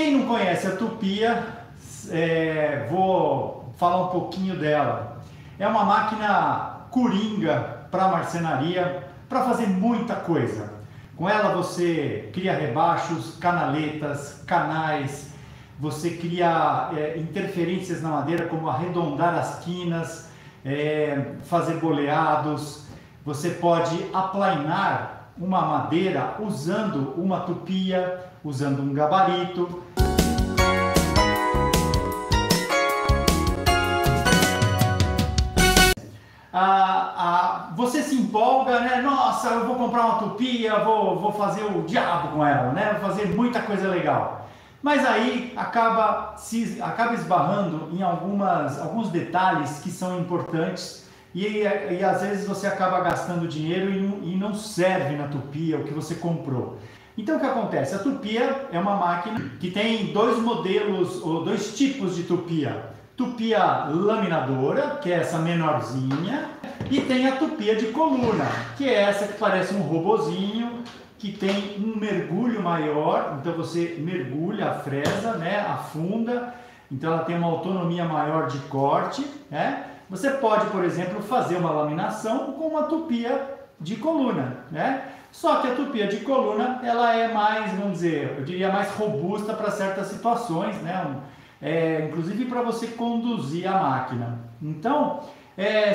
Quem não conhece a tupia, vou falar um pouquinho dela. É uma máquina coringa para marcenaria, para fazer muita coisa. Com ela você cria rebachos, canaletas, canais, você cria interferências na madeira, como arredondar as quinas, fazer boleados. Você pode aplainar uma madeira usando uma tupia, usando um gabarito. Você se empolga, né? Nossa, eu vou comprar uma tupia, vou fazer o diabo com ela, né? Vou fazer muita coisa legal. Mas aí acaba esbarrando em alguns detalhes que são importantes e às vezes você acaba gastando dinheiro e não serve na tupia o que você comprou. Então o que acontece? A tupia é uma máquina que tem dois modelos ou dois tipos de tupia. Tupia laminadora, que é essa menorzinha, e tem a tupia de coluna, que é essa que parece um robozinho, que tem um mergulho maior, então você mergulha a fresa, né, afunda, então ela tem uma autonomia maior de corte, né? Você pode, por exemplo, fazer uma laminação com uma tupia de coluna, né? Só que a tupia de coluna, ela é mais, vamos dizer, eu diria mais robusta para certas situações, né? Inclusive para você conduzir a máquina. Então,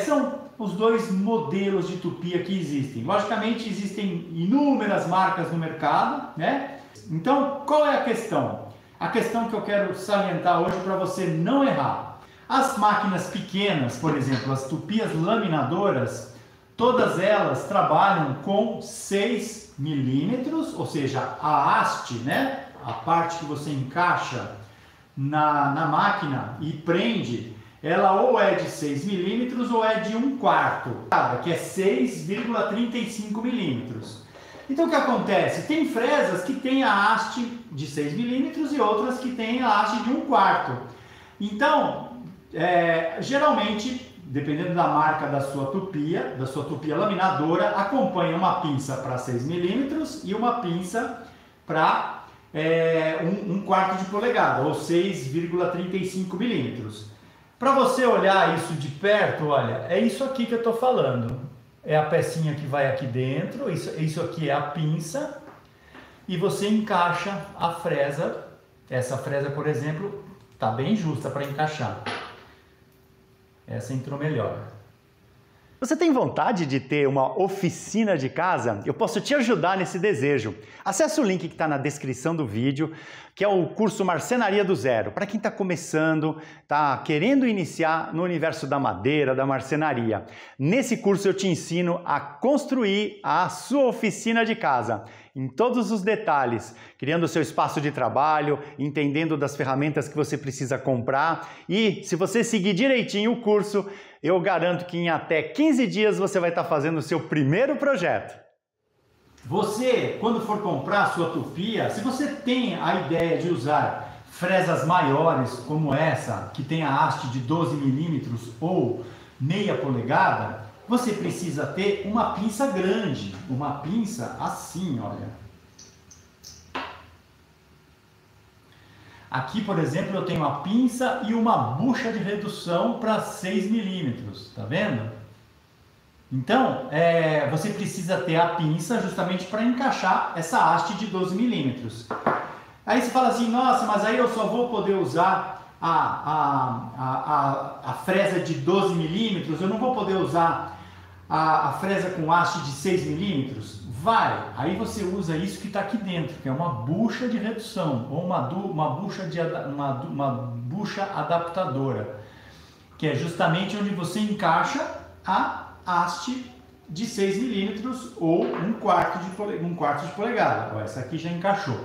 são os dois modelos de tupia que existem. Logicamente, existem inúmeras marcas no mercado, né? Então, qual é a questão? A questão que eu quero salientar hoje para você não errar. As máquinas pequenas, por exemplo, as tupias laminadoras, todas elas trabalham com 6 milímetros, ou seja, a haste, né? A parte que você encaixa na máquina e prende, ela ou é de 6 milímetros ou é de 1/4, que é 6,35 milímetros. Então o que acontece? Tem fresas que têm a haste de 6 milímetros e outras que têm a haste de 1/4. Então, geralmente, dependendo da marca da sua tupia laminadora, acompanha uma pinça para 6 milímetros e uma pinça para 1/4 de polegada, ou 6,35 milímetros. Para você olhar isso de perto, olha, é isso aqui que eu estou falando. É a pecinha que vai aqui dentro, isso aqui é a pinça, e você encaixa a fresa. Essa fresa, por exemplo, está bem justa para encaixar. Essa entrou melhor. Você tem vontade de ter uma oficina de casa? Eu posso te ajudar nesse desejo. Acesse o link que está na descrição do vídeo, que é o curso Marcenaria do Zero. Para quem está começando, está querendo iniciar no universo da madeira, da marcenaria. Nesse curso eu te ensino a construir a sua oficina de casa, em todos os detalhes, criando o seu espaço de trabalho, entendendo das ferramentas que você precisa comprar. E se você seguir direitinho o curso, eu garanto que em até 15 dias você vai estar fazendo o seu primeiro projeto. Você, quando for comprar a sua tupia, se você tem a ideia de usar fresas maiores como essa, que tem a haste de 12 milímetros ou meia polegada, você precisa ter uma pinça grande, uma pinça assim, olha. Aqui, por exemplo, eu tenho uma pinça e uma bucha de redução para 6 milímetros, tá vendo? Então, você precisa ter a pinça justamente para encaixar essa haste de 12 milímetros. Aí você fala assim, nossa, mas aí eu só vou poder usar a fresa de 12 milímetros, eu não vou poder usar a fresa com haste de 6 milímetros? Vai! Aí você usa isso que está aqui dentro, que é uma bucha de redução, ou uma bucha adaptadora, que é justamente onde você encaixa a haste de 6 milímetros ou 1/4 de polegada. Ó, essa aqui já encaixou.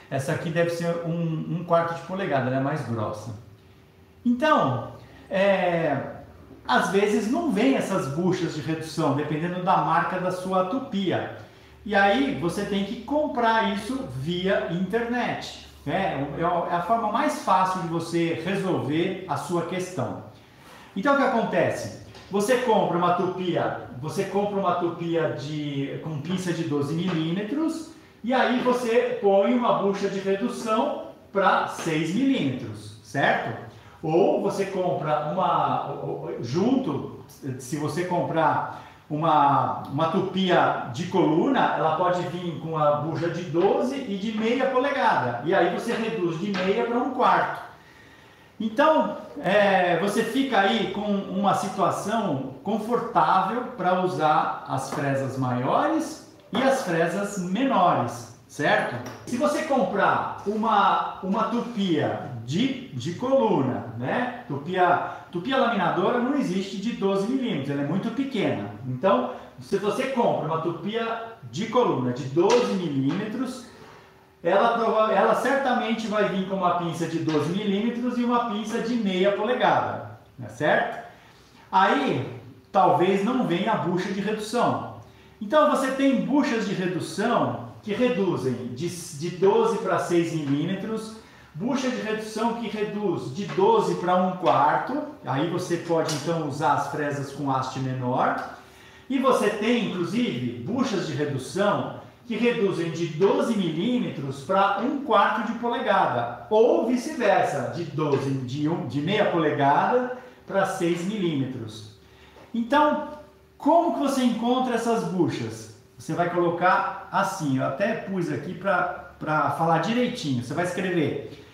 Essa aqui deve ser 1/4 de polegada, ela é mais grossa. Então, às vezes não vem essas buchas de redução, dependendo da marca da sua tupia. E aí você tem que comprar isso via internet. É a forma mais fácil de você resolver a sua questão. Então o que acontece? Você compra uma tupia com pinça de 12 milímetros e aí você põe uma bucha de redução para 6 milímetros, certo? Ou você compra se você comprar uma tupia de coluna, ela pode vir com a bucha de 12 e de meia polegada. E aí você reduz de meia para 1/4. Então, você fica aí com uma situação confortável para usar as fresas maiores e as fresas menores, certo? Se você comprar uma tupia de coluna, né? Tupia laminadora não existe de 12 milímetros, ela é muito pequena. Então, se você compra uma tupia de coluna de 12 milímetros, ela certamente vai vir com uma pinça de 12 milímetros e uma pinça de meia polegada, né, certo? Aí, talvez não venha a bucha de redução. Então, você tem buchas de redução que reduzem de 12 para 6 milímetros, bucha de redução que reduz de 12 para 1/4, aí você pode então usar as fresas com haste menor. E você tem, inclusive, buchas de redução que reduzem de 12 milímetros para 1/4 de polegada, ou vice-versa, de meia polegada para 6 milímetros. Então, como que você encontra essas buchas? Você vai colocar assim, eu até pus aqui para falar direitinho. Você vai escrever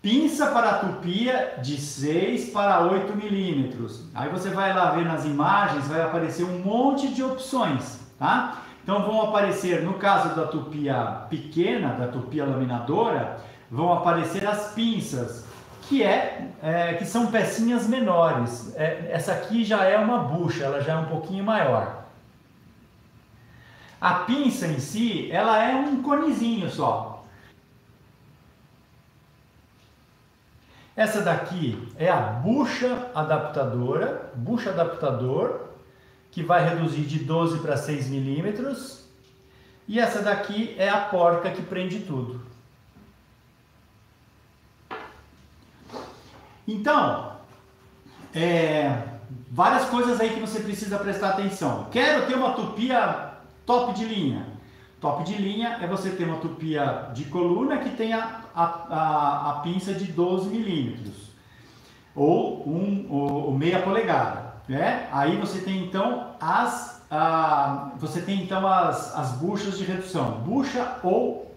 pinça para tupia de 6 para 8 milímetros. Aí você vai lá ver nas imagens, vai aparecer um monte de opções, tá? Então vão aparecer, no caso da tupia pequena, da tupia laminadora, vão aparecer as pinças, que são pecinhas menores. Essa aqui já é uma bucha, ela já é um pouquinho maior. A pinça em si, ela é um conezinho só. Essa daqui é a bucha adaptador, que vai reduzir de 12 para 6 milímetros. E essa daqui é a porca que prende tudo. Então, várias coisas aí que você precisa prestar atenção. Quero ter uma tupia top de linha. Top de linha é você ter uma tupia de coluna que tenha a pinça de 12 milímetros ou meia polegada, né? Aí você tem então as buchas de redução. Bucha ou,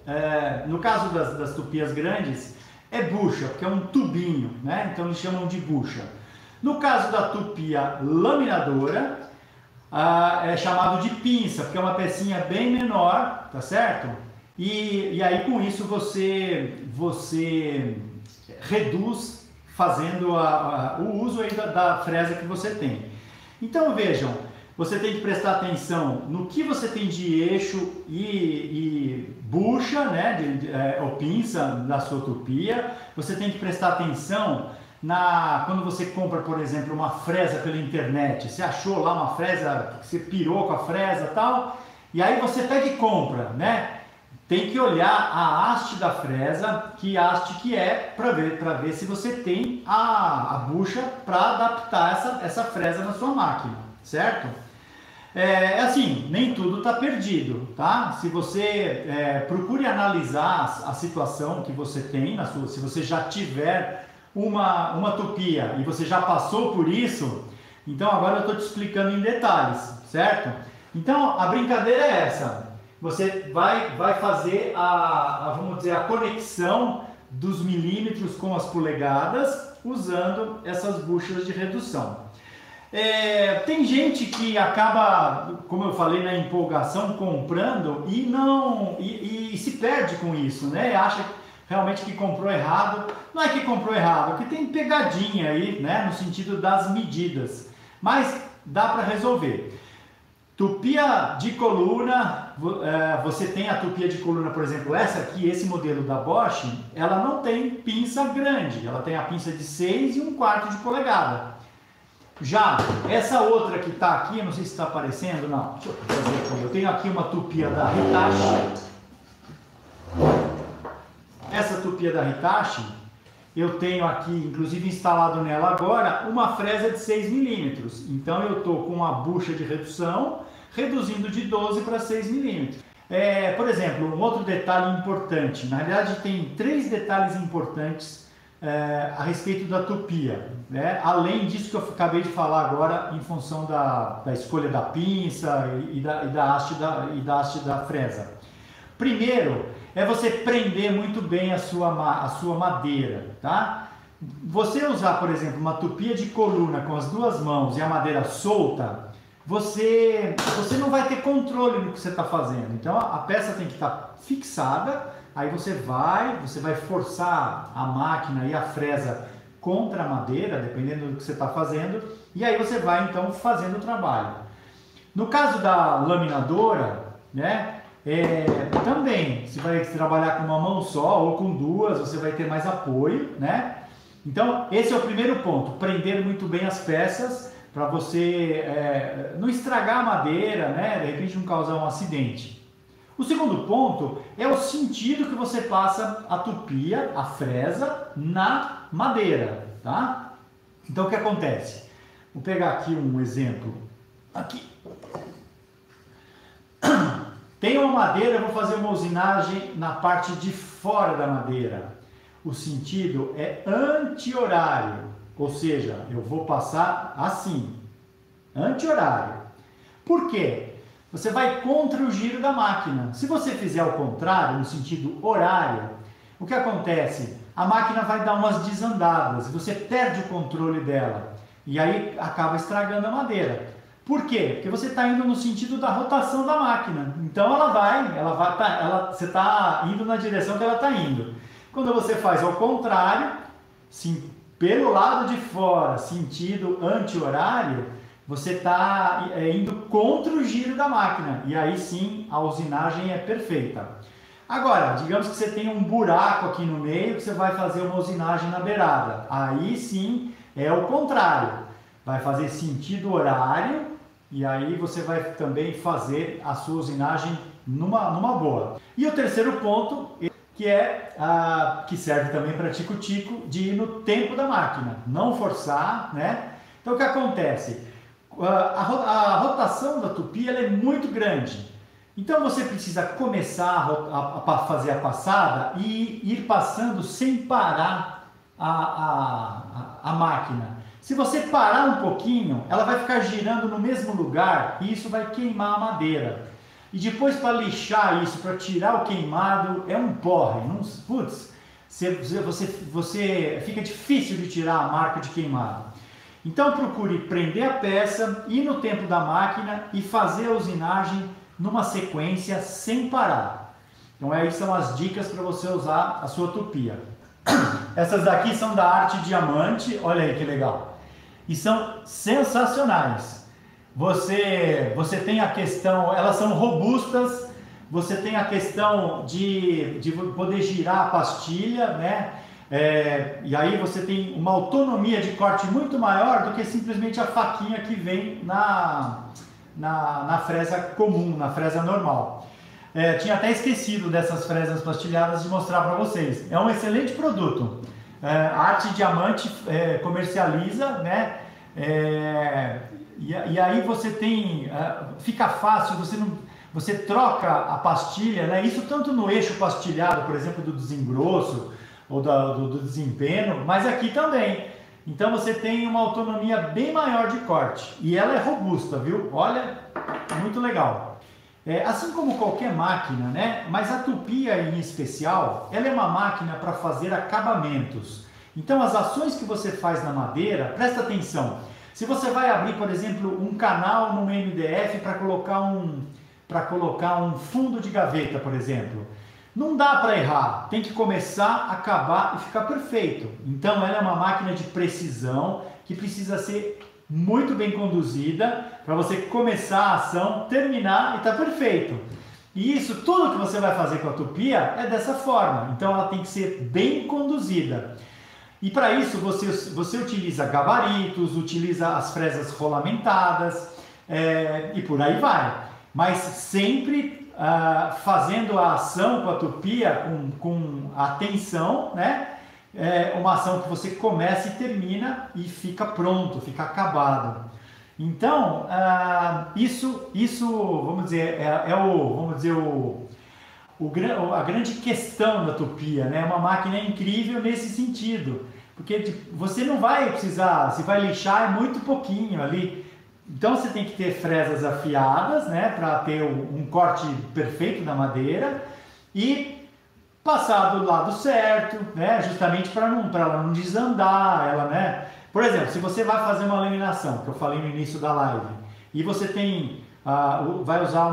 no caso das tupias grandes, é bucha, porque é um tubinho, né? Então eles chamam de bucha. No caso da tupia laminadora, é chamado de pinça, porque é uma pecinha bem menor, tá certo? E aí com isso você reduz fazendo o uso aí da fresa que você tem. Então vejam, você tem que prestar atenção no que você tem de eixo e bucha, né, ou pinça da sua tupia. Você tem que prestar atenção quando você compra, por exemplo, uma fresa pela internet. Você achou lá uma fresa, você pirou com a fresa e tal, e aí você pega e compra, né? Tem que olhar a haste da fresa, que haste que é, para ver se você tem a bucha para adaptar essa fresa na sua máquina, certo? Assim, nem tudo está perdido, tá? Se você procure analisar a situação que você tem se você já tiver uma tupia e você já passou por isso, então agora eu estou te explicando em detalhes, certo? Então a brincadeira é essa. Você vai fazer vamos dizer, a conexão dos milímetros com as polegadas usando essas buchas de redução. Tem gente que acaba, como eu falei, na empolgação, comprando e se perde com isso, né? Acha realmente que comprou errado. Não é que comprou errado, é que tem pegadinha aí, né? No sentido das medidas. Mas dá para resolver. Tupia de coluna, você tem a tupia de coluna, por exemplo, essa aqui, esse modelo da Bosch, ela não tem pinça grande, ela tem a pinça de 6 e 1/4 de polegada. Já essa outra que está aqui, eu não sei se está aparecendo, não, deixa eu fazer aqui. Eu tenho aqui uma tupia da Hitachi. Essa tupia da Hitachi, eu tenho aqui, inclusive instalado nela agora, uma fresa de 6 milímetros. Então eu estou com uma bucha de redução, reduzindo de 12 para 6 milímetros. Por exemplo, um outro detalhe importante, na realidade tem 3 detalhes importantes a respeito da tupia, né? Além disso que eu acabei de falar agora em função da escolha da pinça e da haste da fresa. Primeiro, é você prender muito bem a sua madeira, tá? Você usar, por exemplo, uma tupia de coluna com as 2 mãos e a madeira solta, você não vai ter controle do que você está fazendo. Então a peça tem que estar fixada, aí você vai forçar a máquina e a fresa contra a madeira, dependendo do que você está fazendo, e aí você vai então fazendo o trabalho. No caso da laminadora, né? Também, você vai trabalhar com uma mão só ou com 2, você vai ter mais apoio, né? Então, esse é o primeiro ponto, prender muito bem as peças para você não estragar a madeira, né? De repente não causar um acidente. O segundo ponto é o sentido que você passa a tupia, a fresa, na madeira, tá? Então, o que acontece? Vou pegar aqui um exemplo. Aqui. Tem uma madeira, eu vou fazer uma usinagem na parte de fora da madeira. O sentido é anti-horário, ou seja, eu vou passar assim, anti-horário. Por quê? Você vai contra o giro da máquina. Se você fizer ao contrário, no sentido horário, o que acontece? A máquina vai dar umas desandadas, você perde o controle dela e aí acaba estragando a madeira. Por quê? Porque você está indo no sentido da rotação da máquina. Então você está indo na direção que ela está indo. Quando você faz ao contrário, sim, pelo lado de fora, sentido anti-horário, você está indo contra o giro da máquina. E aí sim a usinagem é perfeita. Agora, digamos que você tem um buraco aqui no meio que você vai fazer uma usinagem na beirada. Aí sim é o contrário. Vai fazer sentido horário e aí você vai também fazer a sua usinagem numa boa. E o terceiro ponto, que serve também para tico-tico, de ir no tempo da máquina, não forçar, né? Então o que acontece? A rotação da tupia ela é muito grande. Então você precisa começar a fazer a passada e ir passando sem parar a máquina. Se você parar um pouquinho, ela vai ficar girando no mesmo lugar e isso vai queimar a madeira. E depois para lixar isso, para tirar o queimado, é um porre. Putz, você fica difícil de tirar a marca de queimado. Então procure prender a peça, ir no tempo da máquina e fazer a usinagem numa sequência sem parar. Então aí são as dicas para você usar a sua tupia. Essas daqui são da Arte Diamante, olha aí que legal. E são sensacionais. Você tem a questão, elas são robustas, você tem a questão de poder girar a pastilha, né? E aí você tem uma autonomia de corte muito maior do que simplesmente a faquinha que vem na fresa comum, na fresa normal. Tinha até esquecido dessas fresas pastilhadas de mostrar para vocês. É um excelente produto. A Arte Diamante comercializa, né? E aí você tem, fica fácil, você troca a pastilha, né? Isso tanto no eixo pastilhado, por exemplo, do desengrosso ou do desempenho, mas aqui também. Então você tem uma autonomia bem maior de corte e ela é robusta, viu? Olha, muito legal. Assim como qualquer máquina, né? Mas a tupia em especial, ela é uma máquina para fazer acabamentos. Então as ações que você faz na madeira, presta atenção. Se você vai abrir, por exemplo, um canal no MDF para colocar um fundo de gaveta, por exemplo, não dá para errar, tem que começar, acabar e ficar perfeito. Então ela é uma máquina de precisão que precisa ser muito bem conduzida para você começar a ação, terminar e está perfeito. E isso, tudo que você vai fazer com a tupia é dessa forma. Então ela tem que ser bem conduzida. E para isso você utiliza gabaritos, utiliza as fresas rolamentadas e por aí vai. Mas sempre fazendo a ação com a tupia com atenção, né? Uma ação que você começa e termina e fica pronto, fica acabado. Então, isso, vamos dizer, a grande questão da tupia, né? Uma máquina incrível nesse sentido, porque tipo, você não vai precisar, se vai lixar é muito pouquinho ali, então você tem que ter fresas afiadas, né? Para ter um corte perfeito da madeira e passar do lado certo, né? Justamente para ela não desandar, ela, né? Por exemplo, se você vai fazer uma laminação, que eu falei no início da live, e você tem, vai usar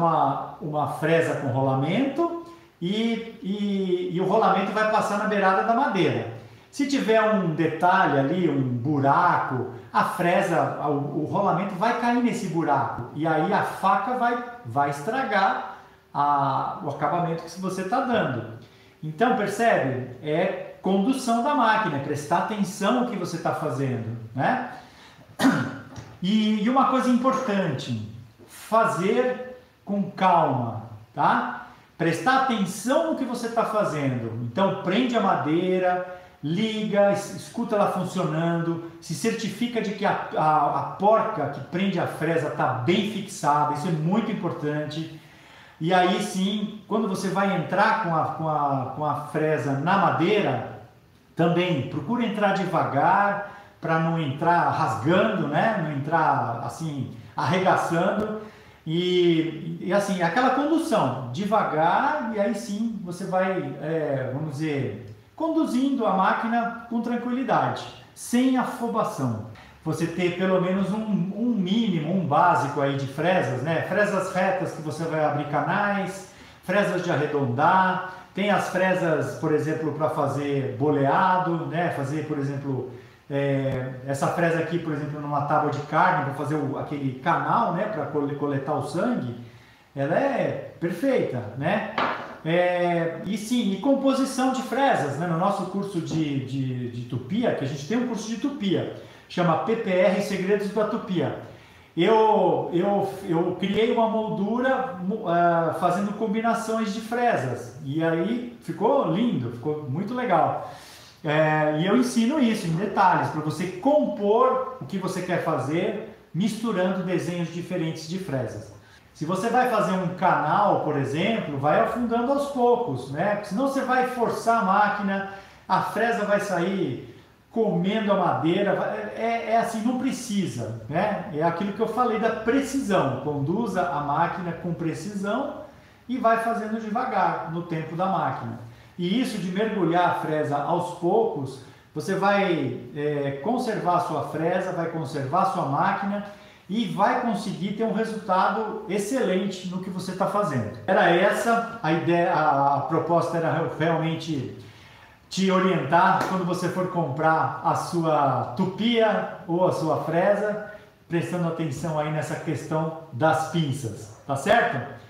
uma fresa com rolamento e o rolamento vai passar na beirada da madeira. Se tiver um detalhe ali, um buraco, a fresa, o rolamento vai cair nesse buraco e aí a faca vai estragar o acabamento que você está dando. Então, percebe? É condução da máquina, prestar atenção no que você está fazendo, né? E uma coisa importante, fazer com calma, tá? Prestar atenção no que você está fazendo. Então, prende a madeira, liga, escuta ela funcionando, se certifica de que a porca que prende a fresa está bem fixada, isso é muito importante. E aí sim, quando você vai entrar com a fresa na madeira, também procura entrar devagar, para não entrar rasgando, né? Não entrar assim, arregaçando. E assim, aquela condução, devagar, e aí sim você vai, vamos dizer, conduzindo a máquina com tranquilidade, sem afobação. Você ter pelo menos um mínimo, um básico aí de fresas, né? Fresas retas que você vai abrir canais, fresas de arredondar, tem as fresas, por exemplo, para fazer boleado, né? Fazer, por exemplo, essa fresa aqui, por exemplo, numa tábua de carne, para fazer aquele canal, né? Para coletar o sangue, ela é perfeita, né? E sim, e composição de fresas, né? No nosso curso de tupia, que a gente tem um curso de tupia, chama PPR Segredos da Tupia. Eu criei uma moldura fazendo combinações de fresas e aí ficou lindo, ficou muito legal. E eu ensino isso em detalhes para você compor o que você quer fazer misturando desenhos diferentes de fresas. Se você vai fazer um canal, por exemplo, vai afundando aos poucos, né? Porque senão você vai forçar a máquina, a fresa vai sair comendo a madeira, assim, não precisa, né? É aquilo que eu falei da precisão, conduza a máquina com precisão e vai fazendo devagar, no tempo da máquina. E isso de mergulhar a fresa aos poucos, você vai conservar a sua fresa, vai conservar a sua máquina e vai conseguir ter um resultado excelente no que você está fazendo. Era essa a ideia, a proposta era realmente te orientar quando você for comprar a sua tupia ou a sua fresa, prestando atenção aí nessa questão das pinças, tá certo?